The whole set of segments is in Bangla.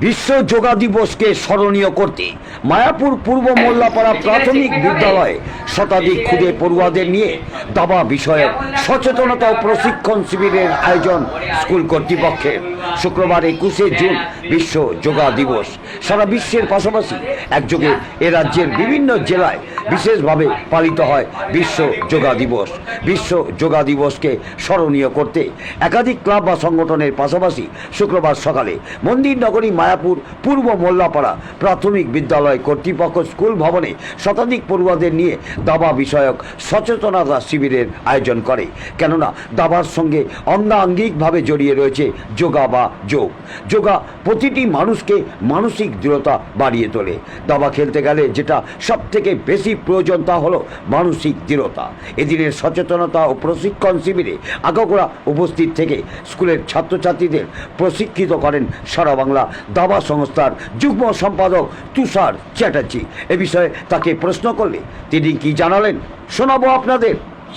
বিশ্ব যোগা দিবসকে স্মরণীয় করতে মায়াপুর পূর্ব মোল্লাপাড়া প্রাথমিক বিদ্যালয়ে শতাধিক ক্ষুদে পড়ুয়াদের নিয়ে দাবা বিষয়ক সচেতনতা ও প্রশিক্ষণ শিবিরের আয়োজন স্কুল কর্তৃপক্ষের। শুক্রবার 21শে জুন বিশ্ব যোগা দিবস। সারা বিশ্বের পাশাপাশি একযোগে এ রাজ্যের বিভিন্ন জেলায় বিশেষভাবে পালিত হয় বিশ্ব যোগা দিবস। বিশ্ব যোগা দিবসকে স্মরণীয় করতে একাধিক ক্লাব বা সংগঠনের পাশাপাশি শুক্রবার সকালে মন্দির নগরী মায়াপুর পূর্ব মোল্লাপাড়া প্রাথমিক বিদ্যালয় কর্তৃপক্ষ স্কুল ভবনে শতাধিক পড়ুয়াদের নিয়ে দাবা বিষয়ক সচেতনতা শিবিরের আয়োজন করে। কেননা দাবার সঙ্গে অঙ্গাঙ্গিকভাবে জড়িয়ে রয়েছে যোগা বা যোগ। যোগা প্রতিটি মানুষকে মানসিক দৃঢ়তা বাড়িয়ে তোলে। দাবা খেলতে গেলে যেটা সব থেকে বেশি প্রয়োজন তা হলো মানসিক দৃঢ়তা। এদিনের সচেতনতা ও প্রশিক্ষণ শিবিরে আগাগোড়া উপস্থিত থেকে স্কুলের ছাত্রছাত্রীদের প্রশিক্ষিত করেন সারা বাংলা দাবা সংস্থার যুগ্ম সম্পাদক তুষার চ্যাটার্জি। এ বিষয়ে তাকে প্রশ্ন করলে তিনি কি জানালেন শোনাবো আপনাদের।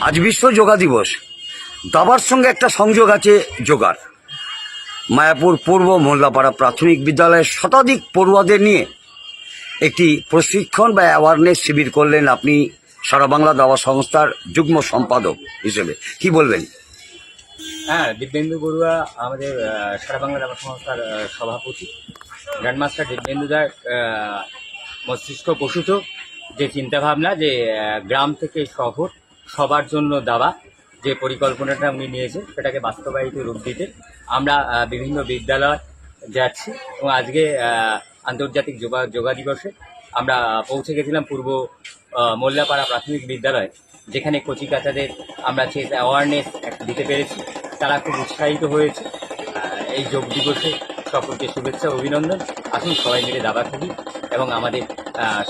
আজ বিশ্ব যোগা দিবস, দাবার সঙ্গে একটা সংযোগ আছে যোগার। মায়াপুর পূর্ব মোল্লাপাড়া প্রাথমিক বিদ্যালয়ের শতাধিক পড়ুয়াদের নিয়ে একটি প্রশিক্ষণ বা অ্যাওয়ারনেস শিবির করলেন আপনি সারা বাংলা দাবা সংস্থার যুগ্ম সম্পাদক হিসেবে, কি বলবেন? হ্যাঁ, দিব্যেন্দু বড়ুয়া আমাদের সারা বাংলা দাবা সংস্থার সভাপতি। গ্র্যান্ডমাস্টার দিব্যেন্দুদার মস্তিষ্ক প্রসূত যে চিন্তাভাবনা যে গ্রাম থেকে শহর সবার জন্য দাবা, যে পরিকল্পনাটা উনি নিয়েছেন সেটাকে বাস্তবায়িত রূপ দিতে আমরা বিভিন্ন বিদ্যালয় যাচ্ছি এবং আজকে আন্তর্জাতিক যোগা দিবসে আমরা পৌঁছে গেছিলাম পূর্ব মোল্লাপাড়া প্রাথমিক বিদ্যালয়, যেখানে কচিকাচাদের আমরা সেই অ্যাওয়ারনেস দিতে পেরেছি। তারা খুব উৎসাহিত হয়েছে। এই যোগ দিবসে সকলকে শুভেচ্ছা অভিনন্দন। আসুন সবাই মিলে দাবা খেলি এবং আমাদের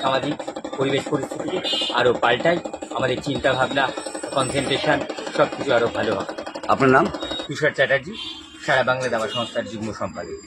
সামাজিক পরিবেশ পরিস্থিতিকে আরও পাল্টাই, আমাদের চিন্তাভাবনা কনসেন্ট্রেশন সব কিছু আরও ভালো হবে। আপনার নাম? তুষার চ্যাটার্জি, সারা বাংলা দাবা সংস্থার যুগ্ম সম্পাদক।